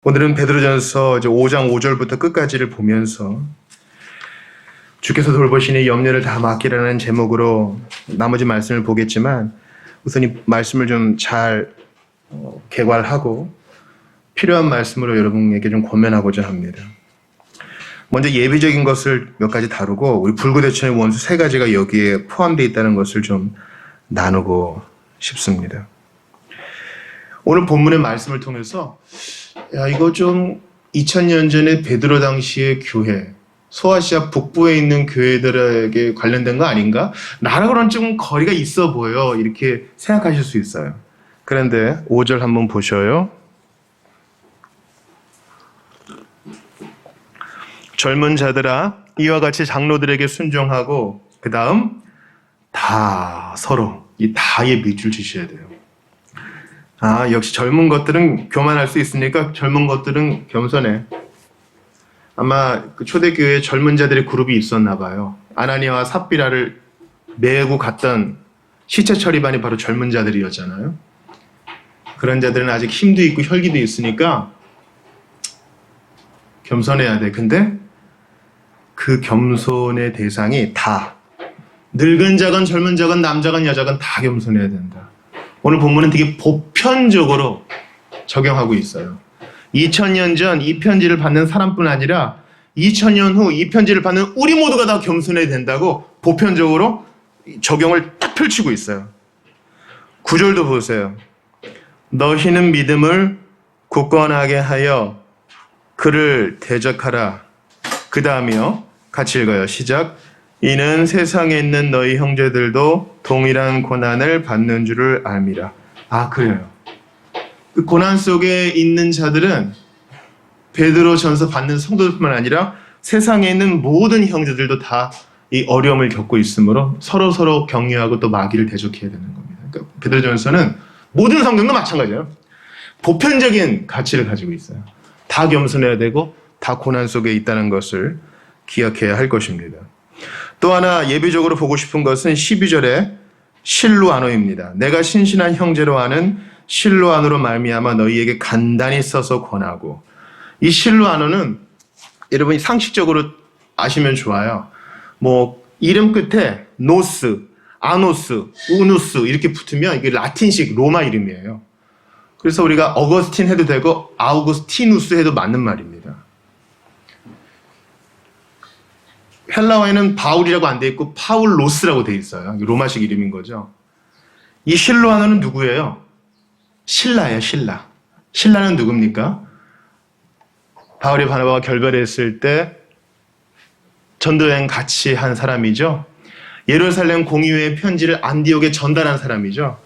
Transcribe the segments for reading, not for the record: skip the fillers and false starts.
오늘은 베드로전서 5장 5절부터 끝까지를 보면서 주께서 돌보시니 염려를 다 맡기라는 제목으로 나머지 말씀을 보겠지만 우선 이 말씀을 좀 잘 개괄하고 필요한 말씀으로 여러분에게 좀 권면하고자 합니다. 먼저 예비적인 것을 몇 가지 다루고 우리 불구대천의 원수 세 가지가 여기에 포함되어 있다는 것을 좀 나누고 싶습니다. 오늘 본문의 말씀을 통해서 이거 좀 2000년 전에 베드로 당시의 교회, 소아시아 북부에 있는 교회들에게 관련된 거 아닌가? 나랑은 좀 거리가 있어 보여. 이렇게 생각하실 수 있어요. 그런데 5절 한번 보셔요. 젊은 자들아, 이와 같이 장로들에게 순종하고 그 다음 다 서로 이 다의 밑줄 치셔야 돼요. 역시 젊은 것들은 교만할 수 있으니까 젊은 것들은 겸손해. 아마 그 초대교회에 젊은 자들의 그룹이 있었나 봐요. 아나니아와 삽비라를 메고 갔던 시체 처리반이 바로 젊은 자들이었잖아요. 그런 자들은 아직 힘도 있고 혈기도 있으니까 겸손해야 돼. 근데 그 겸손의 대상이 다, 늙은 자건 젊은 자건 남자건 여자건 다 겸손해야 된다. 오늘 본문은 되게 보편적으로 적용하고 있어요. 2000년 전 이 편지를 받는 사람뿐 아니라 2000년 후 이 편지를 받는 우리 모두가 다 겸손해야 된다고 보편적으로 적용을 딱 펼치고 있어요. 9절도 보세요. 너희는 믿음을 굳건하게 하여 그를 대적하라. 그 다음이요. 같이 읽어요. 시작. 이는 세상에 있는 너희 형제들도 동일한 고난을 받는 줄을 알미라. 그래요. 그 고난 속에 있는 자들은 베드로 전서 받는 성도들뿐만 아니라 세상에 있는 모든 형제들도 다 이 어려움을 겪고 있으므로 서로 격려하고 또 마귀를 대적해야 되는 겁니다. 그러니까 베드로 전서는 모든 성경도 마찬가지예요. 보편적인 가치를 가지고 있어요. 다 겸손해야 되고 다 고난 속에 있다는 것을 기억해야 할 것입니다. 또 하나 예비적으로 보고 싶은 것은 12절에 실루아노입니다. 내가 신신한 형제로 아는 실루아노로 말미암아 너희에게 간단히 써서 권하고, 이 실루아노는 여러분이 상식적으로 아시면 좋아요. 이름 끝에 노스, 아노스, 우누스 이렇게 붙으면 이게 라틴식 로마 이름이에요. 그래서 우리가 어거스틴 해도 되고 아우구스티누스 해도 맞는 말입니다. 헬라어에는 바울이라고 안 돼 있고 파울로스라고 돼 있어요. 로마식 이름인 거죠. 이 실루아노는 누구예요? 신라예요, 신라. 신라는 누굽니까? 바울이 바나바와 결별했을 때 전도여행 같이 한 사람이죠. 예루살렘 공의회의 편지를 안디옥에 전달한 사람이죠.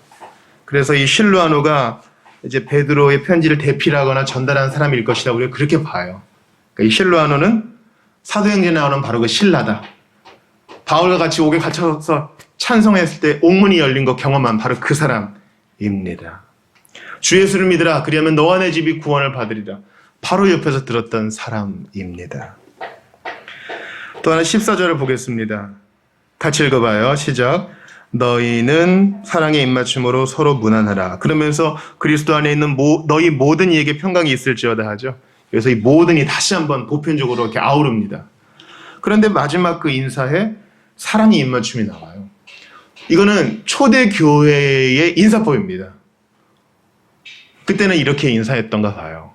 그래서 이 실루아노가 이제 베드로의 편지를 대필하거나 전달한 사람일 것이라고 우리가 그렇게 봐요. 그러니까 이 실루아노는 사도행전에 나오는 바로 그 신라다. 바울과 같이 옥에 갇혀서 찬송했을 때 옥문이 열린 거 경험한 바로 그 사람입니다. 주 예수를 믿으라. 그리하면 너와 내 집이 구원을 받으리라. 바로 옆에서 들었던 사람입니다. 또 하나 14절을 보겠습니다. 같이 읽어봐요. 시작. 너희는 사랑의 입맞춤으로 서로 무난하라. 그러면서 그리스도 안에 있는 너희 모든 이에게 평강이 있을지어다 하죠. 그래서 이 모든이 다시 한번 보편적으로 이렇게 아우릅니다. 그런데 마지막 그 인사에 사랑의 입맞춤이 나와요. 이거는 초대교회의 인사법입니다. 그때는 이렇게 인사했던가 봐요.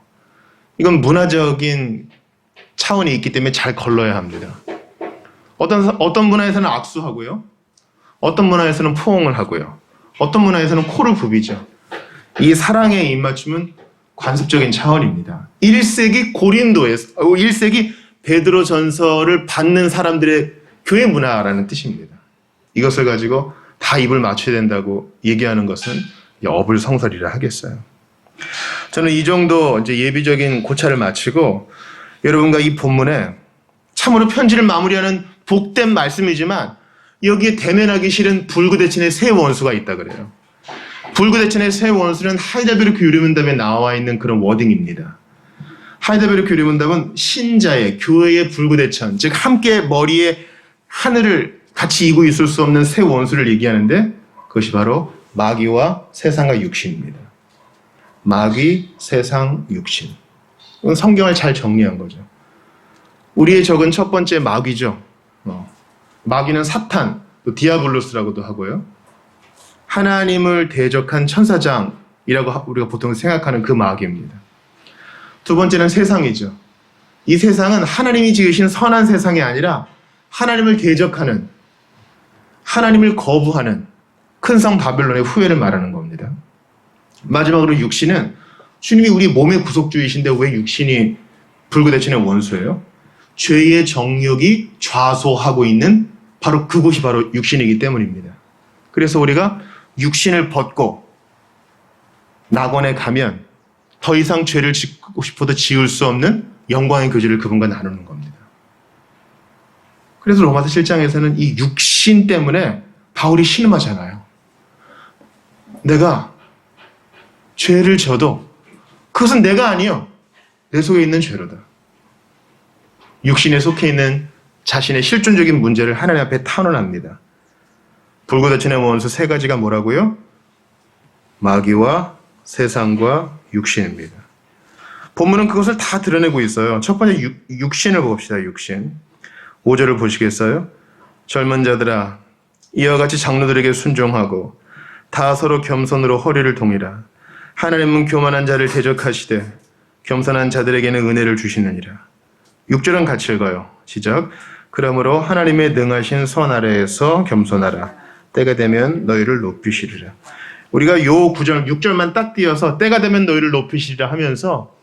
이건 문화적인 차원이 있기 때문에 잘 걸러야 합니다. 어떤 문화에서는 악수하고요. 어떤 문화에서는 포옹을 하고요. 어떤 문화에서는 코를 부비죠. 이 사랑의 입맞춤은 관습적인 차원입니다. 1세기 고린도에서, 1세기 베드로 전서를 받는 사람들의 교회 문화라는 뜻입니다. 이것을 가지고 다 입을 맞춰야 된다고 얘기하는 것은 어불성설이라 하겠어요. 저는 이 정도 이제 예비적인 고찰을 마치고 여러분과 이 본문에 참으로 편지를 마무리하는 복된 말씀이지만 여기에 대면하기 싫은 불구대천의 새 원수가 있다 그래요. 불구대천의 새 원수는 하이델베르크 유리문답에 나와 있는 그런 워딩입니다. 하이델베르크 유리문답은 신자의, 교회의 불구대천, 즉 함께 머리에 하늘을 같이 이고 있을 수 없는 새 원수를 얘기하는데 그것이 바로 마귀와 세상과 육신입니다. 마귀, 세상, 육신. 이건 성경을 잘 정리한 거죠. 우리의 적은 첫 번째 마귀죠. 마귀는 사탄, 또 디아블로스라고도 하고요. 하나님을 대적한 천사장이라고 우리가 보통 생각하는 그 마귀입니다. 두 번째는 세상이죠. 이 세상은 하나님이 지으신 선한 세상이 아니라 하나님을 대적하는, 하나님을 거부하는 큰 성 바벨론의 후예를 말하는 겁니다. 마지막으로 육신은 주님이 우리 몸의 구속주이신데 왜 육신이 불구대천의 원수예요? 죄의 정욕이 좌소하고 있는 바로 그곳이 바로 육신이기 때문입니다. 그래서 우리가 육신을 벗고 낙원에 가면 더 이상 죄를 짓고 싶어도 지을 수 없는 영광의 교제를 그분과 나누는 겁니다. 그래서 로마서 7장에서는 이 육신 때문에 바울이 신음하잖아요. 내가 죄를 져도 그것은 내가 아니요, 내 속에 있는 죄로다. 육신에 속해 있는 자신의 실존적인 문제를 하나님 앞에 탄원합니다. 불구대천의 원수 세 가지가 뭐라고요? 마귀와 세상과 육신입니다. 본문은 그것을 다 드러내고 있어요. 첫 번째 육신을 봅시다. 육신. 5절을 보시겠어요? 젊은 자들아, 이와 같이 장로들에게 순종하고 다 서로 겸손으로 허리를 동이라. 하나님은 교만한 자를 대적하시되 겸손한 자들에게는 은혜를 주시느니라. 6절은 같이 읽어요. 시작. 그러므로 하나님의 능하신 선 아래에서 겸손하라. 때가 되면 너희를 높이시리라. 우리가 요 9절, 6절만 딱 띄어서 때가 되면 너희를 높이시리라 하면서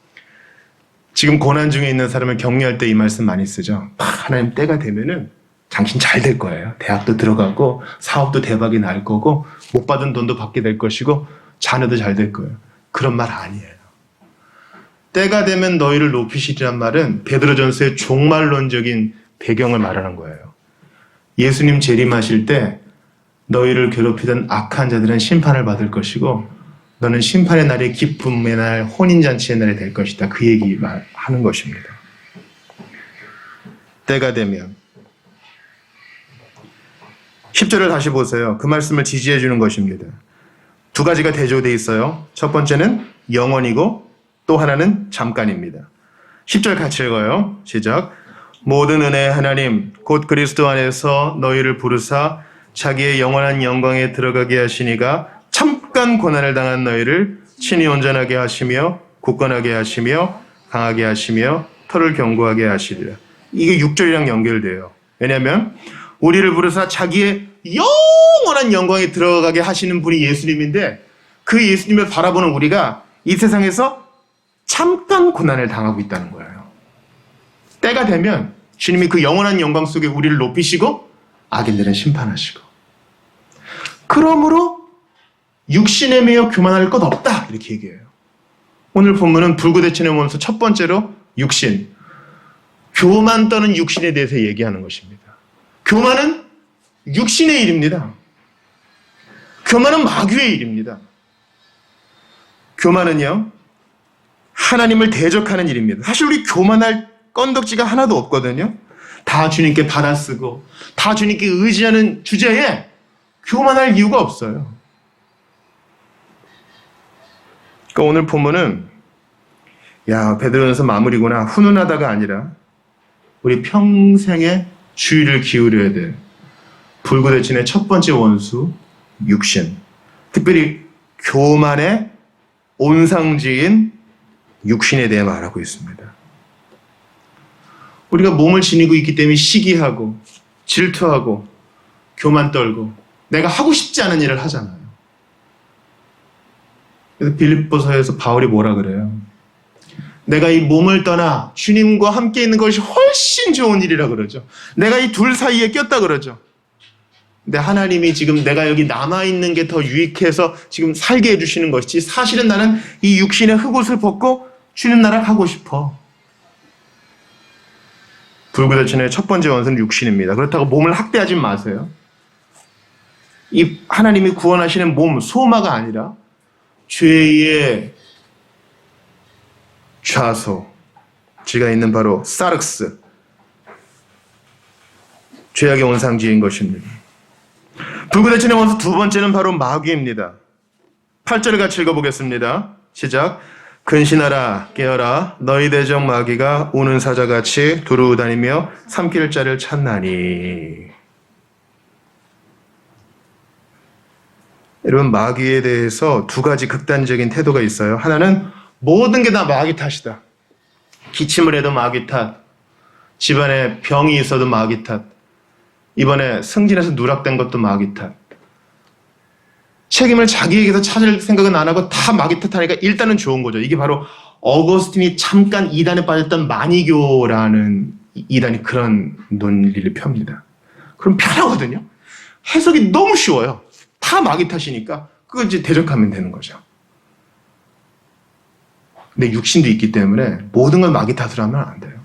지금 고난 중에 있는 사람을 격려할 때 이 말씀 많이 쓰죠. 하나님 때가 되면은 당신 잘 될 거예요. 대학도 들어가고 사업도 대박이 날 거고 못 받은 돈도 받게 될 것이고 자녀도 잘 될 거예요. 그런 말 아니에요. 때가 되면 너희를 높이시리란 말은 베드로전서의 종말론적인 배경을 말하는 거예요. 예수님 재림하실 때 너희를 괴롭히던 악한 자들은 심판을 받을 것이고 너는 심판의 날에 기쁨의 날, 혼인잔치의 날이 될 것이다. 그 얘기 하는 것입니다. 때가 되면 10절을 다시 보세요. 그 말씀을 지지해 주는 것입니다. 두 가지가 대조되어 있어요. 첫 번째는 영원이고 또 하나는 잠깐입니다. 10절 같이 읽어요. 시작. 모든 은혜의 하나님 곧 그리스도 안에서 너희를 부르사 자기의 영원한 영광에 들어가게 하시니가 잠깐 고난을 당한 너희를 친히 온전하게 하시며 굳건하게 하시며 강하게 하시며 털을 견고하게 하시리라. 이게 6절이랑 연결돼요. 왜냐하면 우리를 부르사 자기의 영원한 영광에 들어가게 하시는 분이 예수님인데 그 예수님을 바라보는 우리가 이 세상에서 잠깐 고난을 당하고 있다는 거예요. 때가 되면 주님이 그 영원한 영광 속에 우리를 높이시고 악인들은 심판하시고, 그러므로 육신에 매여 교만할 것 없다 이렇게 얘기해요. 오늘 본문은 불구대천의 원수 첫 번째로 육신, 교만 떠는 육신에 대해서 얘기하는 것입니다. 교만은 육신의 일입니다. 교만은 마귀의 일입니다. 교만은요, 하나님을 대적하는 일입니다. 사실 우리 교만할 건덕지가 하나도 없거든요. 다 주님께 받아쓰고 다 주님께 의지하는 주제에 교만할 이유가 없어요. 그러니까 오늘 본문은 야, 베드로전서 마무리구나, 훈훈하다가 아니라 우리 평생에 주의를 기울여야 될 불구대천의 첫 번째 원수 육신, 특별히 교만의 온상지인 육신에 대해 말하고 있습니다. 우리가 몸을 지니고 있기 때문에 시기하고 질투하고 교만 떨고 내가 하고 싶지 않은 일을 하잖아요. 그래서 빌립보서에서 바울이 뭐라 그래요? 내가 이 몸을 떠나 주님과 함께 있는 것이 훨씬 좋은 일이라 그러죠. 내가 이 둘 사이에 꼈다 그러죠. 근데 하나님이 지금 내가 여기 남아있는 게 더 유익해서 지금 살게 해주시는 것이지, 사실은 나는 이 육신의 흙옷을 벗고 주님 나라 가고 싶어. 불구대천의 첫 번째 원수는 육신입니다. 그렇다고 몸을 학대하지 마세요. 이 하나님이 구원하시는 몸, 소마가 아니라 죄의 좌소, 지가 있는 바로 사륵스, 죄악의 원상지인 것입니다. 불구대천의 원수 두 번째는 바로 마귀입니다. 8절을 같이 읽어보겠습니다. 시작. 근신하라 깨어라 너희 대적 마귀가 우는 사자같이 두루 다니며 삼킬 자를 찾나니. 여러분, 마귀에 대해서 두 가지 극단적인 태도가 있어요. 하나는 모든 게 다 마귀 탓이다. 기침을 해도 마귀 탓, 집안에 병이 있어도 마귀 탓, 이번에 승진해서 누락된 것도 마귀 탓. 책임을 자기에게서 찾을 생각은 안 하고 다 마귀 탓하니까 일단은 좋은 거죠. 이게 바로 어거스틴이 잠깐 이단에 빠졌던 마니교라는 이단이 그런 논리를 펴니다. 그럼 편하거든요. 해석이 너무 쉬워요. 다 마귀 탓이니까 그걸 이제 대적하면 되는 거죠. 근데 육신도 있기 때문에 모든 걸 마귀 탓으로 하면 안 돼요.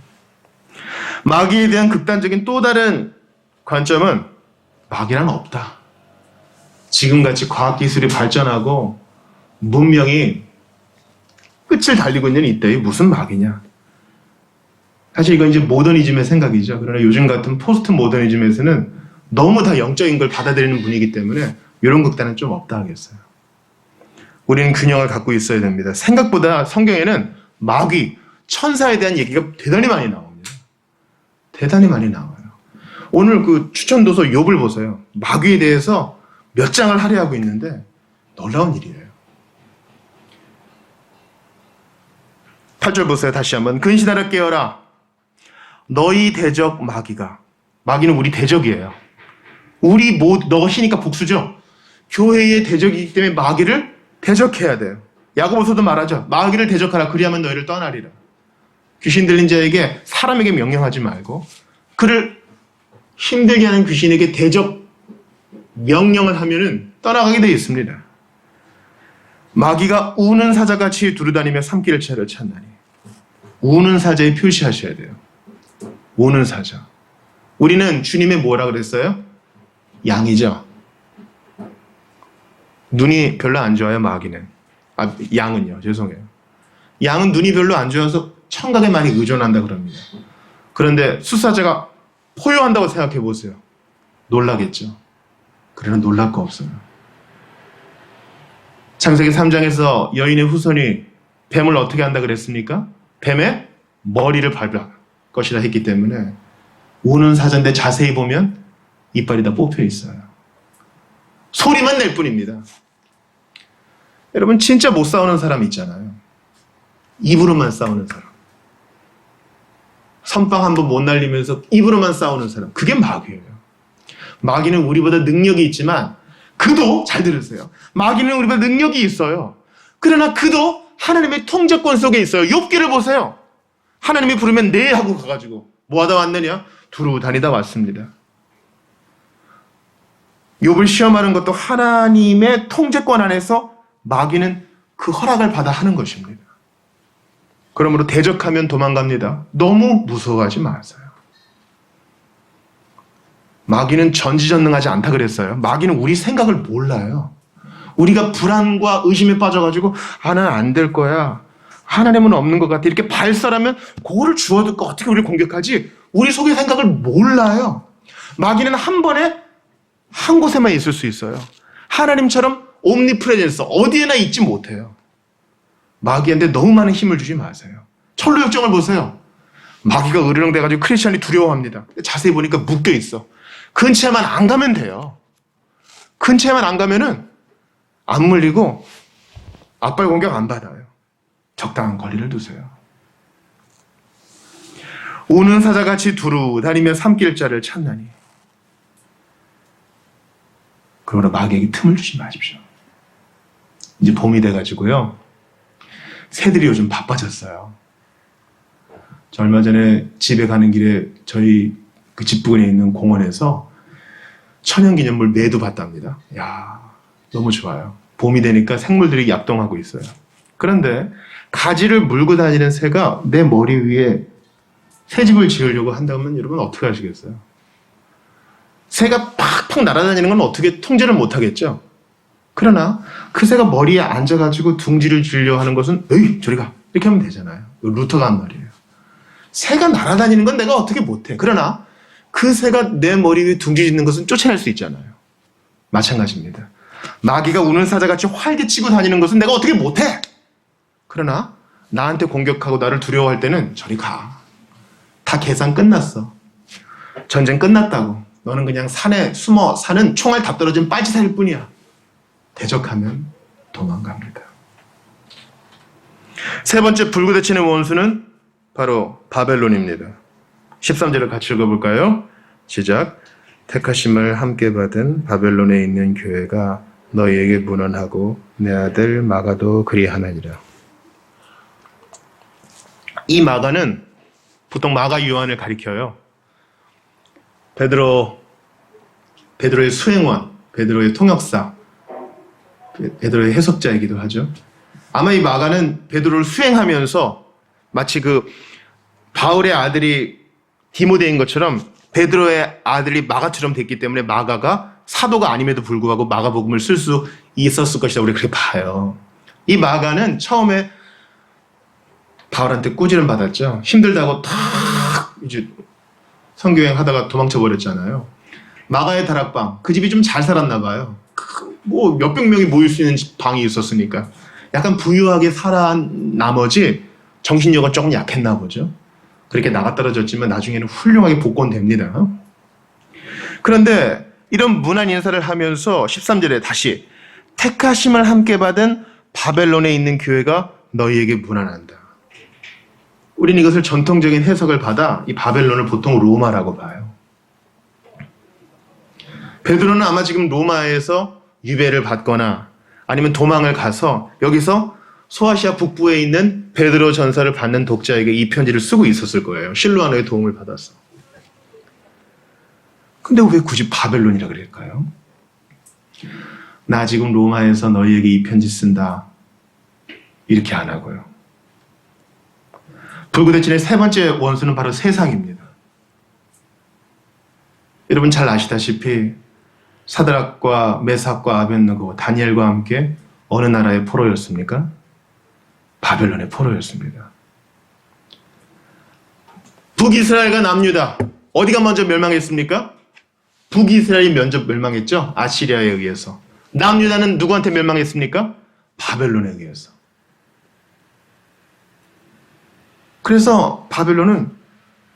마귀에 대한 극단적인 또 다른 관점은 마귀란 없다. 지금같이 과학기술이 발전하고 문명이 끝을 달리고 있는 이때에 무슨 마귀냐. 사실 이건 이제 모더니즘의 생각이죠. 그러나 요즘 같은 포스트 모더니즘에서는 너무 다 영적인 걸 받아들이는 분위기 때문에 이런 극단은 좀 없다 하겠어요. 우리는 균형을 갖고 있어야 됩니다. 생각보다 성경에는 마귀, 천사에 대한 얘기가 대단히 많이 나옵니다. 대단히 많이 나와요. 오늘 그 추천도서 욥을 보세요. 마귀에 대해서 몇 장을 할애하고 있는데 놀라운 일이에요. 8절 보세요. 다시 한번. 근신하라 깨어라. 너희 대적 마귀가. 마귀는 우리 대적이에요. 우리 너시니까 복수죠. 교회의 대적이기 때문에 마귀를 대적해야 돼요. 야고보서도 말하죠. 마귀를 대적하라. 그리하면 너희를 떠나리라. 귀신 들린 자에게 사람에게 명령하지 말고 그를 힘들게 하는 귀신에게 대적 명령을 하면은 떠나가게 되어 있습니다. 마귀가 우는 사자같이 두루다니며 삼킬 자를 찾나니. 우는 사자에 표시하셔야 돼요. 우는 사자. 우리는 주님의 뭐라 그랬어요? 양이죠. 눈이 별로 안 좋아요, 마귀는. 양은요, 죄송해요. 양은 눈이 별로 안 좋아서 청각에 많이 의존한다 그럽니다. 그런데 수사자가 포효한다고 생각해 보세요. 놀라겠죠. 그러나 놀랄 거 없어요. 창세기 3장에서 여인의 후손이 뱀을 어떻게 한다 그랬습니까? 뱀의 머리를 밟을 것이라 했기 때문에 우는 사자인데 자세히 보면 이빨이 다 뽑혀 있어요. 소리만 낼 뿐입니다. 여러분, 진짜 못 싸우는 사람 있잖아요. 입으로만 싸우는 사람. 선빵 한번 못 날리면서 입으로만 싸우는 사람. 그게 마귀예요. 마귀는 우리보다 능력이 있지만 그도, 잘 들으세요. 마귀는 우리보다 능력이 있어요. 그러나 그도 하나님의 통제권 속에 있어요. 욥기를 보세요. 하나님이 부르면 네 하고 가가지고 뭐 하다 왔느냐? 두루 다니다 왔습니다. 욥을 시험하는 것도 하나님의 통제권 안에서 마귀는 그 허락을 받아 하는 것입니다. 그러므로 대적하면 도망갑니다. 너무 무서워하지 마세요. 마귀는 전지전능하지 않다 그랬어요. 마귀는 우리 생각을 몰라요. 우리가 불안과 의심에 빠져가지고 나는 안 될 거야. 하나님은 없는 것 같아. 이렇게 발설하면 그거를 주워듣고 어떻게 우리를 공격하지? 우리 속의 생각을 몰라요. 마귀는 한 번에 한 곳에만 있을 수 있어요. 하나님처럼 옴니프레젠스, 어디에나 있지 못해요. 마귀한테 너무 많은 힘을 주지 마세요. 철로역정을 보세요. 마귀가 으르렁대가지고 크리스찬이 두려워합니다. 자세히 보니까 묶여있어. 근처에만 안 가면 돼요. 근처에만 안 가면은 안 물리고 앞발 공격 안 받아요. 적당한 거리를 두세요. 우는 사자같이 두루 다니며 삼킬 자를 찾나니. 그러나 마귀에게 틈을 주지 마십시오. 이제 봄이 돼가지고요. 새들이 요즘 바빠졌어요. 저 얼마 전에 집에 가는 길에 저희 그 집 부근에 있는 공원에서 천연기념물 매도 봤답니다. 야, 너무 좋아요. 봄이 되니까 생물들이 약동하고 있어요. 그런데 가지를 물고 다니는 새가 내 머리 위에 새집을 지으려고 한다면 여러분 어떻게 하시겠어요? 새가 팍팍 날아다니는 건 어떻게 통제를 못하겠죠? 그러나 그 새가 머리에 앉아가지고 둥지를 지으려고 하는 것은 에이 저리 가 이렇게 하면 되잖아요. 루터가 한 말이에요. 새가 날아다니는 건 내가 어떻게 못해. 그러나 그 새가 내 머리 위에 둥지 짓는 것은 쫓아낼 수 있잖아요. 마찬가지입니다. 마귀가 우는 사자같이 활개치고 다니는 것은 내가 어떻게 못해. 그러나 나한테 공격하고 나를 두려워할 때는 저리 가. 다 계산 끝났어. 전쟁 끝났다고. 너는 그냥 산에 숨어 사는 총알 다 떨어진 빨치살일 뿐이야. 대적하면 도망갑니다. 세 번째 불구대치는 원수는 바로 바벨론입니다. 13절을 같이 읽어볼까요? 시작. 택하심을 함께 받은 바벨론에 있는 교회가 너희에게 문언하고 내 아들 마가도 그리하느니라. 이 마가는 보통 마가 요한을 가리켜요. 베드로의 수행원, 베드로의 통역사, 베드로의 해석자이기도 하죠. 아마 이 마가는 베드로를 수행하면서 마치 그 바울의 아들이 디모데인 것처럼 베드로의 아들이 마가처럼 됐기 때문에 마가가 사도가 아님에도 불구하고 마가복음을 쓸 수 있었을 것이다. 우리 그렇게 봐요. 이 마가는 처음에 바울한테 꾸지람 받았죠. 힘들다고 탁 이제 선교행 하다가 도망쳐 버렸잖아요. 마가의 다락방, 그 집이 좀 잘 살았나 봐요. 뭐 몇백 명이 모일 수 있는 방이 있었으니까 약간 부유하게 살아난 나머지 정신력은 조금 약했나 보죠. 그렇게 나가 떨어졌지만 나중에는 훌륭하게 복권됩니다. 그런데 이런 문안 인사를 하면서 13절에 다시 택하심을 함께 받은 바벨론에 있는 교회가 너희에게 문안한다. 우리는 이것을 전통적인 해석을 받아 이 바벨론을 보통 로마라고 봐요. 베드로는 아마 지금 로마에서 유배를 받거나 아니면 도망을 가서 여기서 소아시아 북부에 있는 베드로 전서를 받는 독자에게 이 편지를 쓰고 있었을 거예요. 실로아노의 도움을 받아서. 근데 왜 굳이 바벨론이라 그럴까요? 나 지금 로마에서 너희에게 이 편지 쓴다. 이렇게 안 하고요. 불구대천의 세 번째 원수는 바로 세상입니다. 여러분 잘 아시다시피 사드락과 메삭과 아벳느고 다니엘과 함께 어느 나라의 포로였습니까? 바벨론의 포로였습니다. 북이스라엘과 남유다 어디가 먼저 멸망했습니까? 북이스라엘이 먼저 멸망했죠. 아시리아에 의해서. 남유다는 누구한테 멸망했습니까? 바벨론에 의해서. 그래서 바벨론은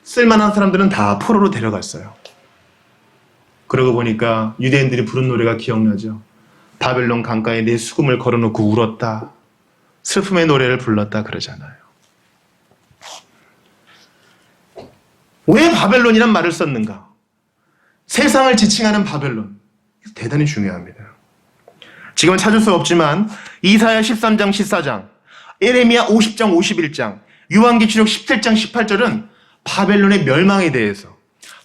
쓸만한 사람들은 다 포로로 데려갔어요. 그러고 보니까 유대인들이 부른 노래가 기억나죠. 바벨론 강가에 내 수금을 걸어놓고 울었다. 슬픔의 노래를 불렀다 그러잖아요. 왜 바벨론이란 말을 썼는가? 세상을 지칭하는 바벨론. 대단히 중요합니다. 지금은 찾을 수 없지만 이사야 13장 14장, 예레미야 50장 51장, 요한계시록 17장 18절은 바벨론의 멸망에 대해서,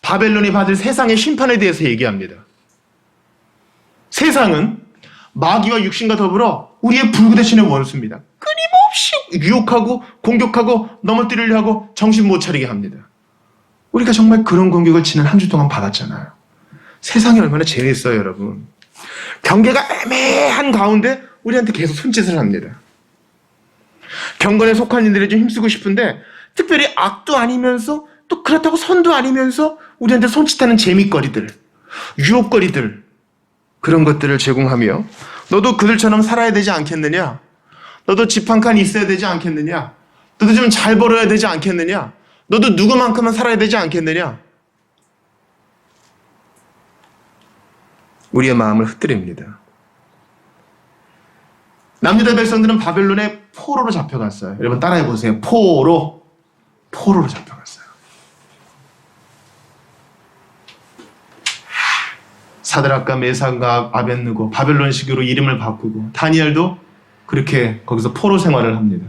바벨론이 받을 세상의 심판에 대해서 얘기합니다. 세상은 마귀와 육신과 더불어 우리의 불구대신의 원수입니다. 끊임없이 유혹하고 공격하고 넘어뜨리려 하고 정신 못 차리게 합니다. 우리가 정말 그런 공격을 지난 한 주 동안 받았잖아요. 세상이 얼마나 재밌어요, 여러분. 경계가 애매한 가운데 우리한테 계속 손짓을 합니다. 경건에 속한 이들이 좀 힘쓰고 싶은데 특별히 악도 아니면서 또 그렇다고 선도 아니면서 우리한테 손짓하는 재미거리들, 유혹거리들, 그런 것들을 제공하며 너도 그들처럼 살아야 되지 않겠느냐? 너도 집 한 칸 있어야 되지 않겠느냐? 너도 좀 잘 벌어야 되지 않겠느냐? 너도 누구만큼은 살아야 되지 않겠느냐? 우리의 마음을 흩뜨립니다. 남유다 백성들은 바벨론의 포로로 잡혀갔어요. 여러분 따라해보세요. 포로로 잡혀갔어요. 사드락과 메삭과 아벳느고 바벨론식으로 이름을 바꾸고 다니엘도 그렇게 거기서 포로 생활을 합니다.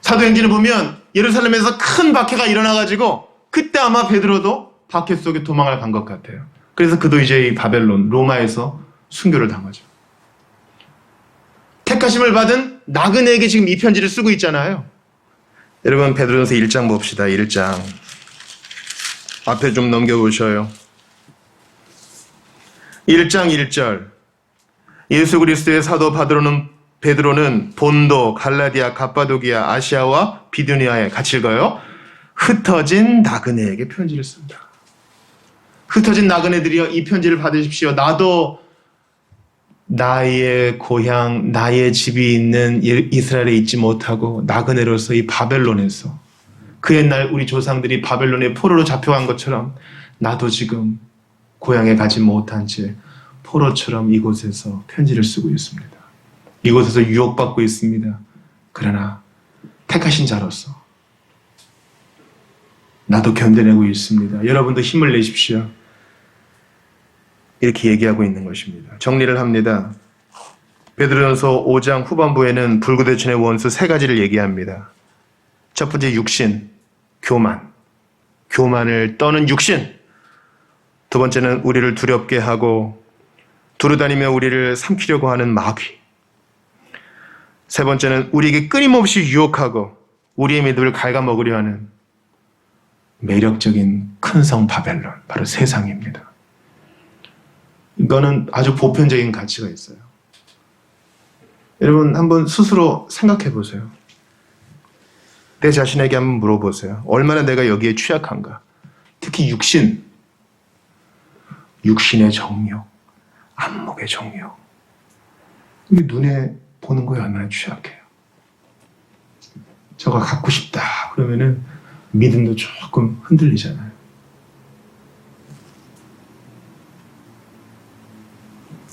사도행전을 보면 예루살렘에서 큰 박해가 일어나가지고 그때 아마 베드로도 박해 속에 도망을 간 것 같아요. 그래서 그도 이제 이 바벨론, 로마에서 순교를 당하죠. 택하심을 받은 나그네에게 지금 이 편지를 쓰고 있잖아요. 여러분 베드로전서 1장 봅시다. 1장 앞에 좀 넘겨보셔요. 1장 1절 예수 그리스도의 사도 베드로는 본도, 갈라디아, 갑바도기아, 아시아와 비두니아에 같이 읽어요. 흩어진 나그네에게 편지를 씁니다. 흩어진 나그네들이여 이 편지를 받으십시오. 나도 나의 고향, 나의 집이 있는 이스라엘에 있지 못하고 나그네로서 이 바벨론에서 그 옛날 우리 조상들이 바벨론의 포로로 잡혀간 것처럼 나도 지금 고향에 가지 못한 채 포로처럼 이곳에서 편지를 쓰고 있습니다. 이곳에서 유혹받고 있습니다. 그러나 택하신 자로서 나도 견뎌내고 있습니다. 여러분도 힘을 내십시오. 이렇게 얘기하고 있는 것입니다. 정리를 합니다. 베드로전서 5장 후반부에는 불구대천의 원수 세 가지를 얘기합니다. 첫 번째 육신, 교만. 교만을 떠는 육신. 두 번째는 우리를 두렵게 하고 두루다니며 우리를 삼키려고 하는 마귀. 세 번째는 우리에게 끊임없이 유혹하고 우리의 믿음을 갉아먹으려 하는 매력적인 큰 성 바벨론, 바로 세상입니다. 이거는 아주 보편적인 가치가 있어요. 여러분 한번 스스로 생각해 보세요. 내 자신에게 한번 물어보세요. 얼마나 내가 여기에 취약한가? 특히 육신, 육신의 정욕, 안목의 정욕. 이게 눈에 보는 거에 얼마나 취약해요. 저거 갖고 싶다 그러면은 믿음도 조금 흔들리잖아요.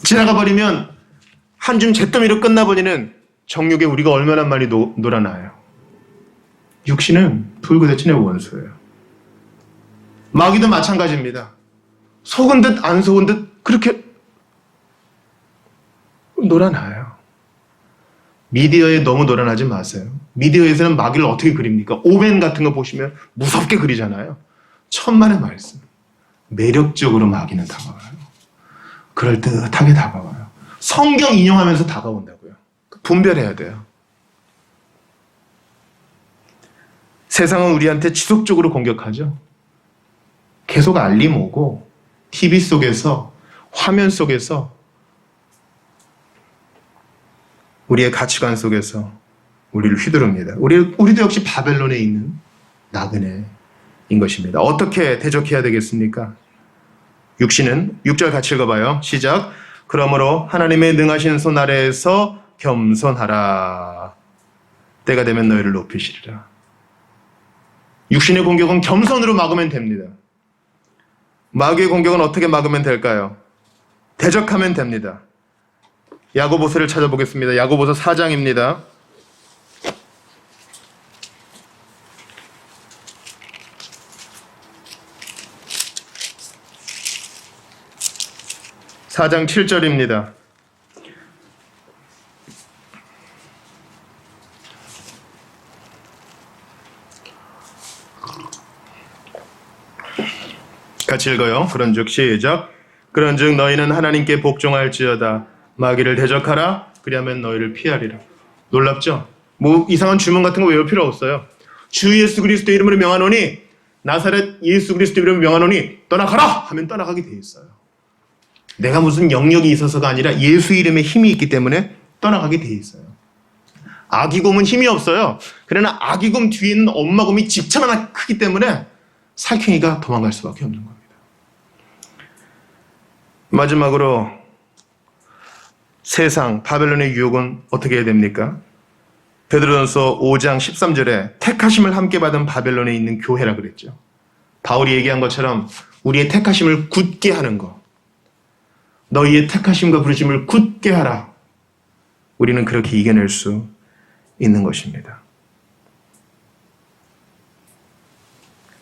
지나가 버리면 한 줌 잿더미로 끝나버리는 정욕에 우리가 얼마나 많이 놀아나요. 육신은 불구대천의 원수예요. 마귀도 마찬가지입니다. 속은 듯 안 속은 듯 그렇게 놀아나요. 미디어에 너무 놀아나지 마세요. 미디어에서는 마귀를 어떻게 그립니까? 오벤 같은 거 보시면 무섭게 그리잖아요. 천만의 말씀. 매력적으로 마귀는 다가와요. 그럴듯하게 다가와요. 성경 인용하면서 다가온다고요. 분별해야 돼요. 세상은 우리한테 지속적으로 공격하죠. 계속 알림 오고 TV 속에서, 화면 속에서, 우리의 가치관 속에서 우리를 휘두릅니다. 우리도 역시 바벨론에 있는 나그네인 것입니다. 어떻게 대적해야 되겠습니까? 육신은 6절 같이 읽어봐요. 시작. 그러므로 하나님의 능하신 손 아래에서 겸손하라. 때가 되면 너희를 높이시리라. 육신의 공격은 겸손으로 막으면 됩니다. 마귀의 공격은 어떻게 막으면 될까요? 대적하면 됩니다. 야고보서를 찾아보겠습니다. 야고보서 4장입니다. (4장 7절입니다) 같이 읽어요. 그런즉 시작. 그런즉 너희는 하나님께 복종할지어다. 마귀를 대적하라. 그리하면 너희를 피하리라. 놀랍죠? 뭐 이상한 주문 같은 거 외울 필요 없어요. 주 예수 그리스도 이름으로 명하노니, 나사렛 예수 그리스도 이름으로 명하노니 떠나가라 하면 떠나가게 돼 있어요. 내가 무슨 영역이 있어서가 아니라 예수 이름에 힘이 있기 때문에 떠나가게 돼 있어요. 아기곰은 힘이 없어요. 그러나 아기곰 뒤에 있는 엄마곰이 집차만 크기 때문에 살쾡이가 도망갈 수밖에 없는 겁니다. 마지막으로 세상, 바벨론의 유혹은 어떻게 해야 됩니까? 베드로전서 5장 13절에 택하심을 함께 받은 바벨론에 있는 교회라 그랬죠. 바울이 얘기한 것처럼 우리의 택하심을 굳게 하는 것. 너희의 택하심과 부르심을 굳게 하라. 우리는 그렇게 이겨낼 수 있는 것입니다.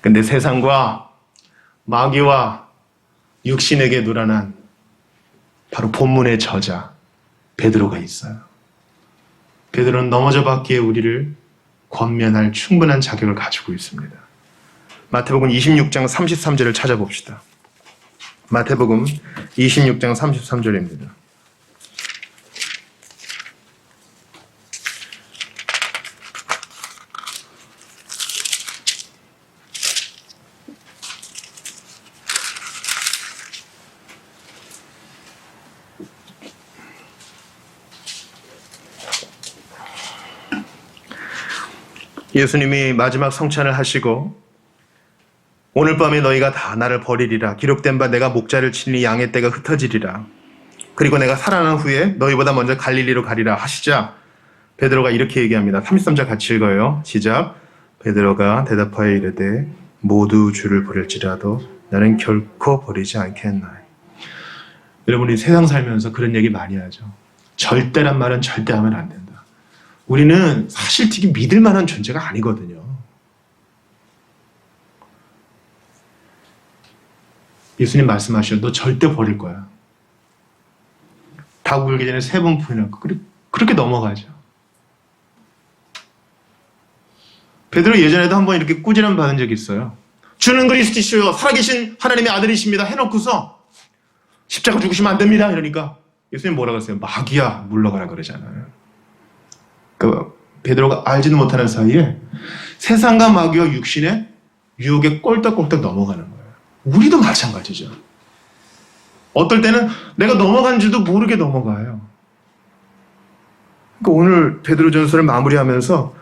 근데 세상과 마귀와 육신에게 놀아난 바로 본문의 저자 베드로가 있어요. 베드로는 넘어져 받기에 우리를 권면할 충분한 자격을 가지고 있습니다. 마태복음 26장 33절을 찾아봅시다. 마태복음 26장 33절입니다. 예수님이 마지막 성찬을 하시고 오늘 밤에 너희가 다 나를 버리리라. 기록된 바 내가 목자를 치니 양의 떼가 흩어지리라. 그리고 내가 살아난 후에 너희보다 먼저 갈릴리로 가리라 하시자 베드로가 이렇게 얘기합니다. 33절 같이 읽어요. 시작. 베드로가 대답하여 이르되 모두 주를 버릴지라도 나는 결코 버리지 않겠나이. 여러분이 세상 살면서 그런 얘기 많이 하죠. 절대란 말은 절대 하면 안 된다. 우리는 사실 되게 믿을 만한 존재가 아니거든요. 예수님 말씀하시죠. 너 절대 버릴 거야. 닭 울기 전에 3번 부인하고 그렇게 넘어가죠. 베드로 예전에도 한번 이렇게 꾸지람 받은 적이 있어요. 주는 그리스도시요 살아계신 하나님의 아들이십니다 해놓고서 십자가 죽으시면 안 됩니다 이러니까 예수님 뭐라고 했어요? 마귀야 물러가라 그러잖아요. 그 베드로가 알지도 못하는 사이에 세상과 마귀와 육신의 유혹에 꼴딱꼴딱 넘어가는 거예요. 우리도 마찬가지죠. 어떨 때는 내가 넘어간 줄도 모르게 넘어가요. 그러니까 오늘 베드로전서를 마무리하면서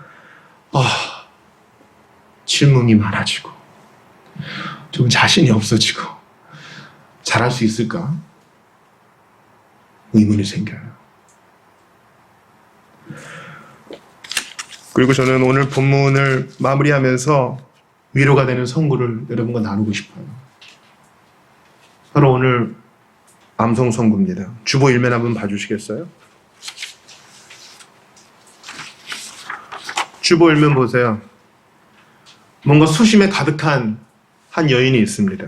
질문이 많아지고 좀 자신이 없어지고 잘할 수 있을까? 의문이 생겨요. 그리고 저는 오늘 본문을 마무리하면서 위로가 되는 선구를 여러분과 나누고 싶어요. 바로 오늘 암송 선구입니다. 주보 일면 한번 봐주시겠어요? 주보 일면 보세요. 뭔가 수심에 가득한 한 여인이 있습니다.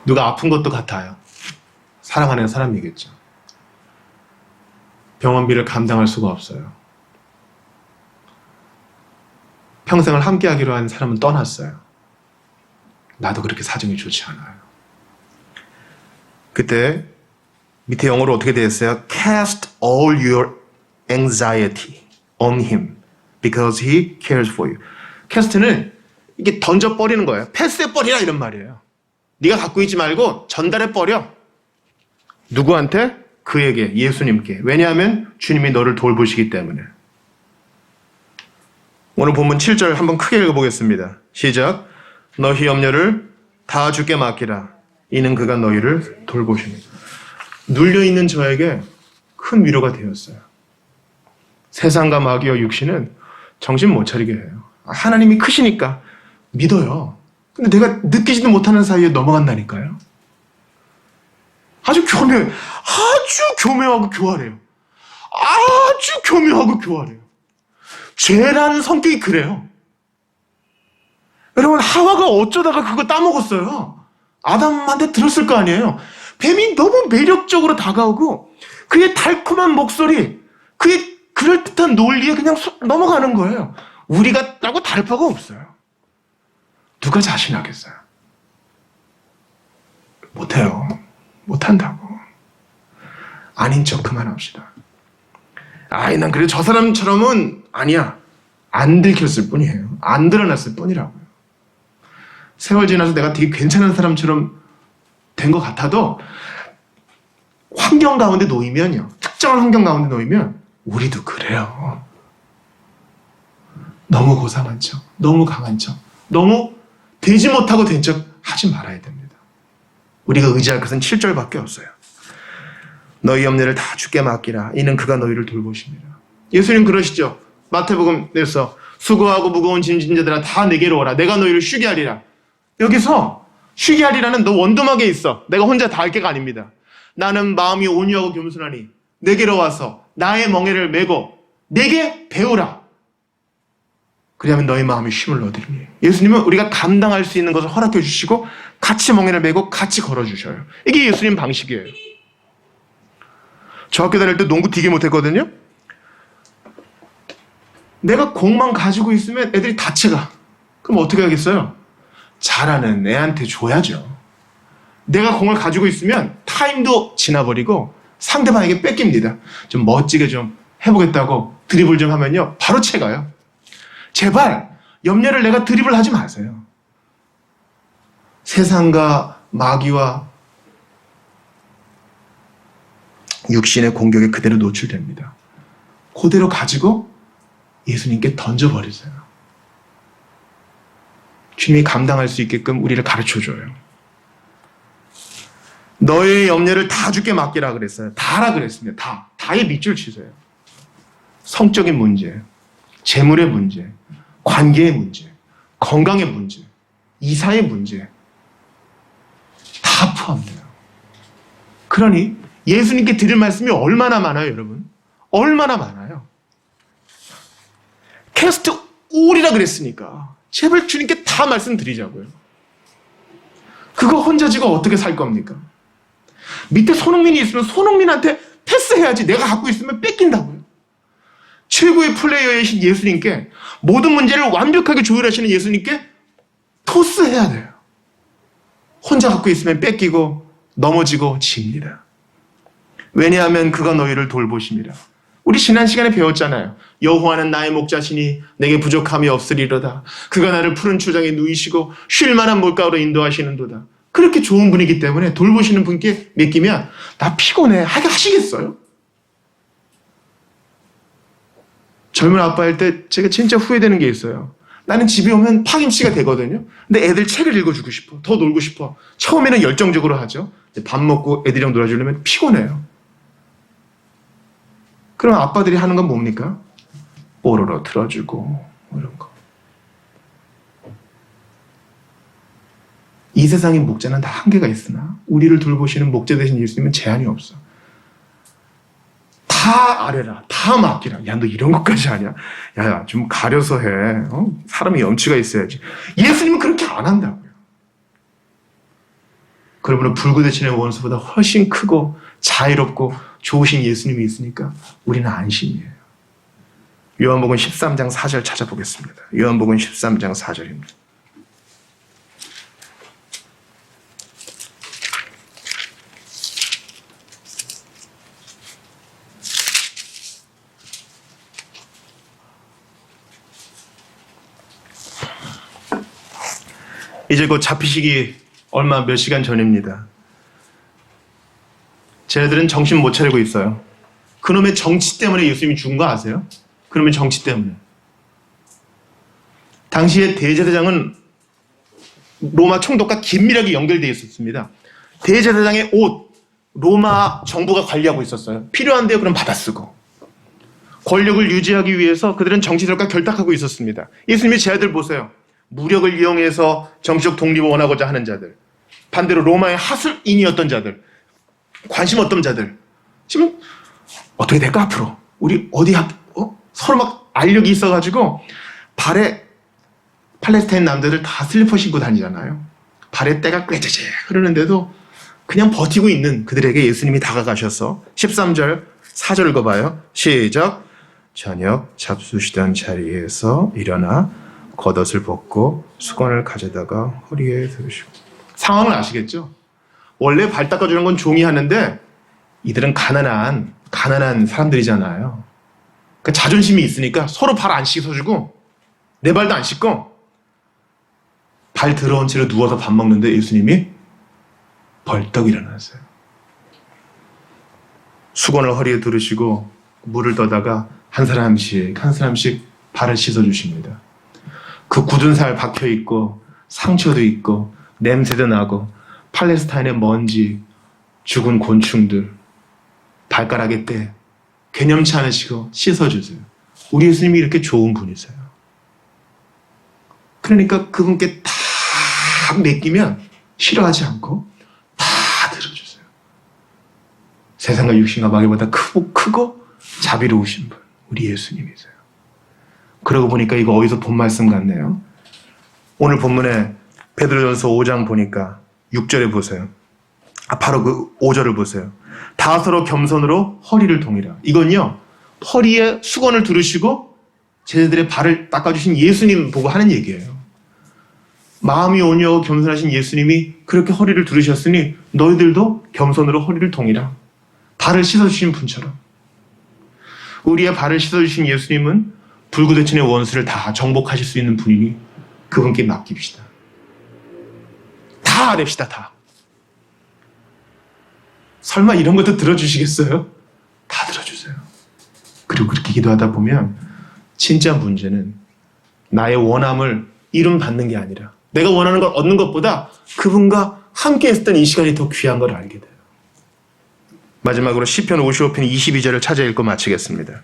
누가 아픈 것도 같아요. 사랑하는 사람이겠죠. 병원비를 감당할 수가 없어요. 평생을 함께하기로 한 사람은 떠났어요. 나도 그렇게 사정이 좋지 않아요. 그때 밑에 영어로 어떻게 되어 있어요? Cast all your anxiety on him because he cares for you. cast는 이게 던져버리는 거예요. 패스해버리라 이런 말이에요. 네가 갖고 있지 말고 전달해버려. 누구한테? 그에게, 예수님께. 왜냐하면 주님이 너를 돌보시기 때문에. 오늘 본문 7절 한번 크게 읽어보겠습니다. 시작. 너희 염려를 다 주께 맡기라. 이는 그가 너희를 돌보십니다. 눌려있는 저에게 큰 위로가 되었어요. 세상과 마귀와 육신은 정신 못 차리게 해요. 하나님이 크시니까 믿어요. 근데 내가 느끼지도 못하는 사이에 넘어간다니까요. 아주 교묘하고 교활해요. 아주 교묘하고 교활해요. 죄라는 성격이 그래요. 여러분, 하와가 어쩌다가 그거 따먹었어요? 아담한테 들었을 거 아니에요? 뱀이 너무 매력적으로 다가오고 그의 달콤한 목소리, 그의 그럴듯한 논리에 그냥 넘어가는 거예요. 우리가 라고 다를 바가 없어요. 누가 자신하겠어요? 못해요. 못한다고. 아닌 척 그만합시다. 난 그래도 저 사람처럼은 아니야. 안 들켰을 뿐이에요. 안 드러났을 뿐이라고요. 세월 지나서 내가 되게 괜찮은 사람처럼 된 것 같아도 환경 가운데 놓이면요. 특정한 환경 가운데 놓이면 우리도 그래요. 너무 고상한 척, 너무 강한 척, 너무 되지 못하고 된 척 하지 말아야 됩니다. 우리가 의지할 것은 7절밖에 없어요. 너희 염려를 다 주께 맡기라. 이는 그가 너희를 돌보십니다. 예수님 그러시죠. 마태복음에서 수고하고 무거운 짐진 자들아 다 내게로 오라. 내가 너희를 쉬게 하리라. 여기서 쉬게 하리라는 너 원두막에 있어. 내가 혼자 다 할 게가 아닙니다. 나는 마음이 온유하고 겸손하니 내게로 와서 나의 멍에를 메고 내게 배우라. 그리하면 너희 마음이 쉼을 얻으리니. 예수님은 우리가 감당할 수 있는 것을 허락해 주시고 같이 멍에를 메고 같이 걸어주셔요. 이게 예수님 방식이에요. 저 학교 다닐 때 농구 되게 못했거든요. 내가 공만 가지고 있으면 애들이 다쳐가. 그럼 어떻게 하겠어요? 잘하는 애한테 줘야죠. 내가 공을 가지고 있으면 타임도 지나버리고 상대방에게 뺏깁니다. 좀 멋지게 좀 해보겠다고 드리블 좀 하면요. 바로 채가요. 제발 염려를 내가 드리블 하지 마세요. 세상과 마귀와 육신의 공격에 그대로 노출됩니다. 그대로 가지고 예수님께 던져버리세요. 주님이 감당할 수 있게끔 우리를 가르쳐줘요. 너의 염려를 다 주께 맡기라 그랬어요. 다라 그랬습니다. 다의 밑줄 치세요. 성적인 문제, 재물의 문제, 관계의 문제, 건강의 문제, 이사의 문제 다 포함돼요. 그러니 예수님께 드릴 말씀이 얼마나 많아요, 여러분? 얼마나 많아요. 캐스트 올이라 그랬으니까 제발 주님께 다 말씀드리자고요. 그거 혼자 지고 어떻게 살 겁니까? 밑에 손흥민이 있으면 손흥민한테 패스해야지. 내가 갖고 있으면 뺏긴다고요. 최고의 플레이어이신 예수님께, 모든 문제를 완벽하게 조율하시는 예수님께 토스해야 돼요. 혼자 갖고 있으면 뺏기고 넘어지고 집니다. 왜냐하면 그가 너희를 돌보심이라. 우리 지난 시간에 배웠잖아요. 여호와는 나의 목자시니 내게 부족함이 없으리로다. 그가 나를 푸른 초장에 누이시고 쉴 만한 물가로 인도하시는도다. 그렇게 좋은 분이기 때문에 돌보시는 분께 맡기면 나 피곤해 하게 하시겠어요? 젊은 아빠일 때 제가 진짜 후회되는 게 있어요. 나는 집에 오면 파김치가 되거든요. 근데 애들 책을 읽어주고 싶어. 더 놀고 싶어. 처음에는 열정적으로 하죠. 밥 먹고 애들이랑 놀아주려면 피곤해요. 그럼 아빠들이 하는 건 뭡니까? 뽀로로 틀어주고 이런 거. 이 세상의 목자는 다 한계가 있으나 우리를 돌보시는 목자 되신 예수님은 제한이 없어. 다 아뢰라. 다 맡기라. 야, 너 이런 것까지 하냐? 야, 좀 가려서 해. 사람이 염치가 있어야지. 예수님은 그렇게 안 한다고요. 그러므로 불구대천의 원수보다 훨씬 크고 자유롭고 좋으신 예수님이 있으니까 우리는 안심이에요. 요한복음 13장 4절 찾아보겠습니다. 요한복음 13장 4절입니다. 이제 곧 잡히시기 얼마 몇 시간 전입니다. 쟤네들은 정신 못 차리고 있어요. 그놈의 정치 때문에 예수님이 죽은 거 아세요? 그놈의 정치 때문에. 당시에 대제사장은 로마 총독과 긴밀하게 연결되어 있었습니다. 대제사장의 옷, 로마 정부가 관리하고 있었어요. 필요한데요, 그럼 받아 쓰고. 권력을 유지하기 위해서 그들은 정치들과 결탁하고 있었습니다. 예수님이 제 아들 보세요. 무력을 이용해서 정치적 독립을 원하고자 하는 자들, 반대로 로마의 하술인이었던 자들, 관심 없던 자들, 지금 어떻게 될까 앞으로? 우리 어디 서로 막 알력이 있어가지고 발에 팔레스타인 남자들 다 슬리퍼 신고 다니잖아요. 발에 때가 꾀재재 흐르는데도 그냥 버티고 있는 그들에게 예수님이 다가가셔서 13절 4절 읽어봐요. 시작. 저녁 잡수시던 자리에서 일어나 겉옷을 벗고 수건을 가져다가 허리에 두르시고. 상황을 아시겠죠? 원래 발 닦아주는 건 종이 하는데 이들은 가난한 사람들이잖아요. 그러니까 자존심이 있으니까 서로 발 안 씻어주고 내 발도 안 씻고 발 더러운 채로 누워서 밥 먹는데 예수님이 벌떡 일어났어요. 수건을 허리에 두르시고 물을 떠다가 한 사람씩 발을 씻어주십니다. 그 굳은 살 박혀있고 상처도 있고 냄새도 나고 팔레스타인의 먼지, 죽은 곤충들 발가락에 때 개념치 않으시고 씻어주세요. 우리 예수님이 이렇게 좋은 분이세요. 그러니까 그분께 다 맡기면 싫어하지 않고 다 들어주세요. 세상과 육신과 마귀보다 크고 자비로우신 분, 우리 예수님이세요. 그러고 보니까 이거 어디서 본 말씀 같네요. 오늘 본문에 베드로전서 5장 보니까 6절에 보세요. 바로 그 5절을 보세요. 다 서로 겸손으로 허리를 동이라. 이건요, 허리에 수건을 두르시고 제자들의 발을 닦아주신 예수님 보고 하는 얘기예요. 마음이 온유하고 겸손하신 예수님이 그렇게 허리를 두르셨으니 너희들도 겸손으로 허리를 동이라. 발을 씻어주신 분처럼. 우리의 발을 씻어주신 예수님은 불구대천의 원수를 다 정복하실 수 있는 분이니 그분께 맡깁시다. 다 아뢰시다. 다. 설마 이런 것도 들어주시겠어요? 다 들어주세요. 그리고 그렇게 기도하다 보면 진짜 문제는 나의 원함을 이룸받는 게 아니라 내가 원하는 걸 얻는 것보다 그분과 함께 했던 이 시간이 더 귀한 걸 알게 돼요. 마지막으로 시편 55편 22절을 찾아 읽고 마치겠습니다.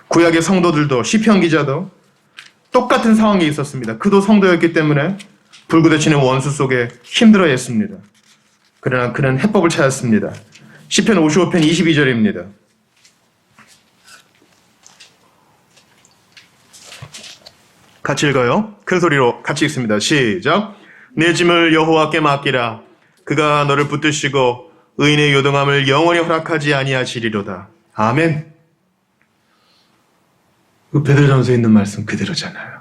구약의 성도들도 시편 기자도 똑같은 상황에 있었습니다. 그도 성도였기 때문에 불구대치는 원수 속에 힘들어했습니다. 그러나 그는 해법을 찾았습니다. 시편 55편 22절입니다. 같이 읽어요. 큰 소리로 같이 읽습니다. 시작. 내 짐을 여호와께 맡기라. 그가 너를 붙드시고 의인의 요동함을 영원히 허락하지 아니하시리로다. 아멘. 그 베드로전서에 있는 말씀 그대로잖아요.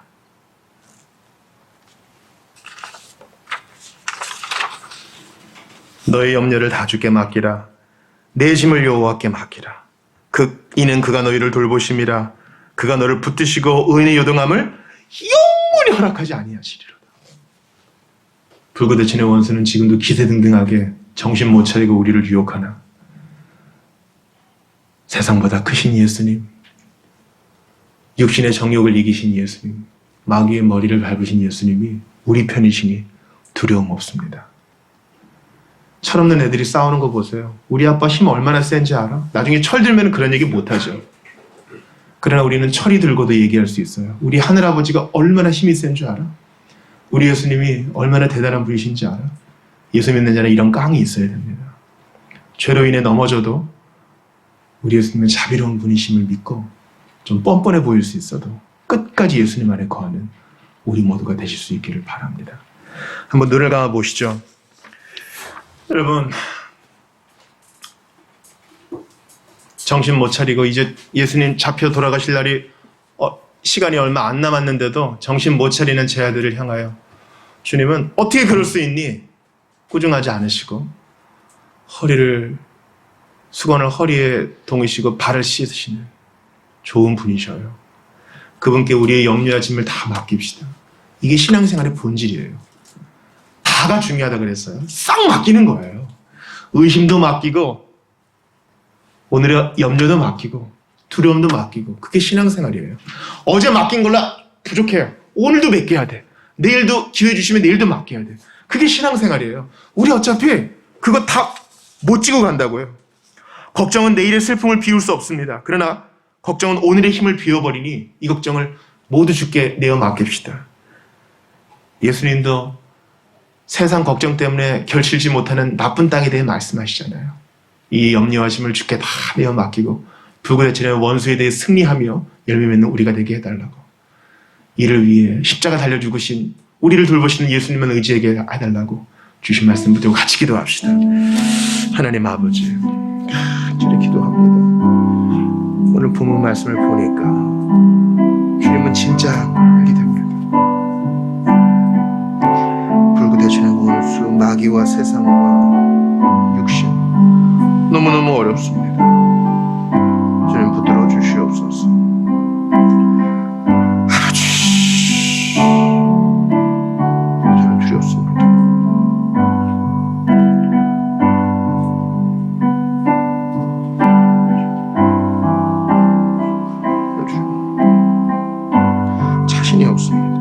너의 염려를 다 주께 맡기라. 내 짐을 여호와께 맡기라. 이는 그가 너희를 돌보심이라. 그가 너를 붙드시고 의인의 요동함을 영원히 허락하지 아니하시리로다. 불구대천의 원수는 지금도 기세등등하게 정신 못 차리고 우리를 유혹하나 세상보다 크신 예수님, 육신의 정욕을 이기신 예수님, 마귀의 머리를 밟으신 예수님이 우리 편이시니 두려움 없습니다. 철없는 애들이 싸우는 거 보세요. 우리 아빠 힘 얼마나 센지 알아? 나중에 철 들면 그런 얘기 못하죠. 그러나 우리는 철이 들고도 얘기할 수 있어요. 우리 하늘아버지가 얼마나 힘이 센 줄 알아? 우리 예수님이 얼마나 대단한 분이신지 알아? 예수 믿는 자는 이런 깡이 있어야 됩니다. 죄로 인해 넘어져도 우리 예수님은 자비로운 분이심을 믿고 좀 뻔뻔해 보일 수 있어도 끝까지 예수님 안에 거하는 우리 모두가 되실 수 있기를 바랍니다. 한번 눈을 감아 보시죠. 여러분, 정신 못 차리고 이제 예수님 잡혀 돌아가실 날이 시간이 얼마 안 남았는데도 정신 못 차리는 제 아들을 향하여 주님은 어떻게 그럴 수 있니? 꾸중하지 않으시고 수건을 허리에 동이시고 발을 씻으시는 좋은 분이셔요. 그분께 우리의 염려와 짐을 다 맡깁시다. 이게 신앙생활의 본질이에요. 다가 중요하다 그랬어요. 싹 맡기는 거예요. 의심도 맡기고 오늘의 염려도 맡기고 두려움도 맡기고 그게 신앙생활이에요. 어제 맡긴 걸로 부족해요. 오늘도 맡겨야 돼. 내일도 기회 주시면 내일도 맡겨야 돼. 그게 신앙생활이에요. 우리 어차피 그거 다 못 지고 간다고요. 걱정은 내일의 슬픔을 비울 수 없습니다. 그러나 걱정은 오늘의 힘을 비워버리니 이 걱정을 모두 주께 내어 맡깁시다. 예수님도 세상 걱정 때문에 결실지 못하는 나쁜 땅에 대해 말씀하시잖아요. 이 염려와 짐을 주께 다 내어 맡기고 불구대천의 원수에 대해 승리하며 열매 맺는 우리가 되게 해달라고. 이를 위해 십자가 달려 죽으신 우리를 돌보시는 예수님은 의지하게 해달라고 주신 말씀 붙들고 같이 기도합시다. 하나님 아버지, 간절히 기도합니다. 오늘 부모 말씀을 보니까 주님은 진짜 알게 됩니다. 불구대천의 원수, 마귀와 세상과 육신 너무너무 어렵습니다. 주님 붙들어 주시옵소서. 아버지, 저는 두렵습니다. 자신이 없습니다.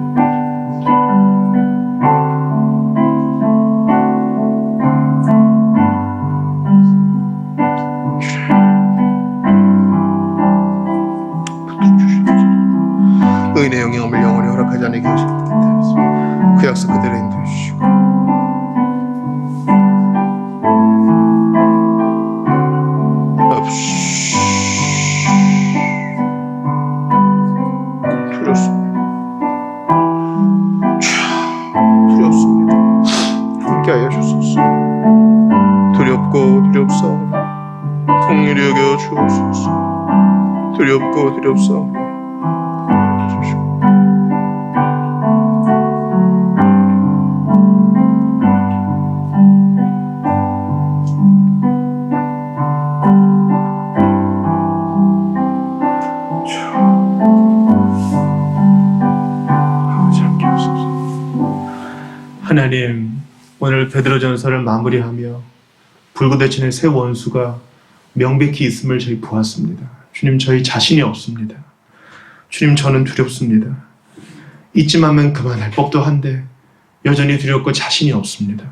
의인의 영향을 영원히 허락하지 않게 하시겠다. 그 약속 그대로 인도해 주시고 두렵습니다. 함께하여 주소서. 두렵고 두렵사오니 긍휼히 여겨 주옵소서. 두렵고 두렵사오니 하나님, 오늘 베드로전서를 마무리하며 불구대천의 새 원수가 명백히 있음을 저희 보았습니다. 주님, 저희 자신이 없습니다. 주님, 저는 두렵습니다. 이쯤 하면 그만할 법도 한데 여전히 두렵고 자신이 없습니다.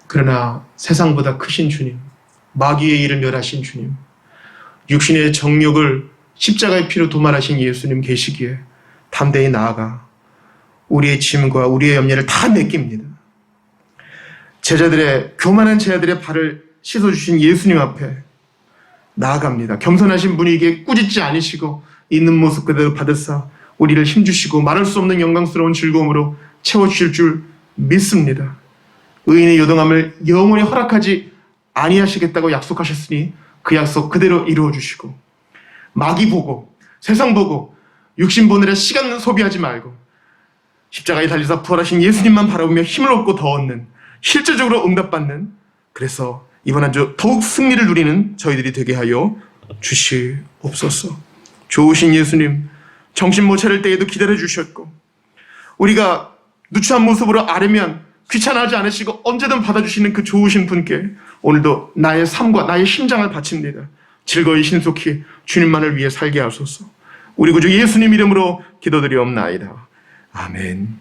그러나 세상보다 크신 주님, 마귀의 일을 멸하신 주님, 육신의 정욕을 십자가의 피로 도말하신 예수님 계시기에 담대히 나아가 우리의 짐과 우리의 염려를 다 맡깁니다. 교만한 제자들의 발을 씻어주신 예수님 앞에 나아갑니다. 겸손하신 분에게 꾸짖지 않으시고 있는 모습 그대로 받으사 우리를 힘주시고 말할 수 없는 영광스러운 즐거움으로 채워주실 줄 믿습니다. 의인의 요동함을 영원히 허락하지 아니하시겠다고 약속하셨으니 그 약속 그대로 이루어주시고, 마귀 보고 세상 보고 육신 보느라 시간 소비하지 말고 십자가에 달리사 부활하신 예수님만 바라보며 힘을 얻고 더 얻는, 실제적으로 응답받는, 그래서 이번 한 주 더욱 승리를 누리는 저희들이 되게 하여 주시옵소서. 좋으신 예수님, 정신 못 차릴 때에도 기다려 주셨고, 우리가 누추한 모습으로 아뢰면 귀찮아하지 않으시고 언제든 받아주시는 그 좋으신 분께 오늘도 나의 삶과 나의 심장을 바칩니다. 즐거이 신속히 주님만을 위해 살게 하소서. 우리 구주 예수님 이름으로 기도드리옵나이다. 아멘.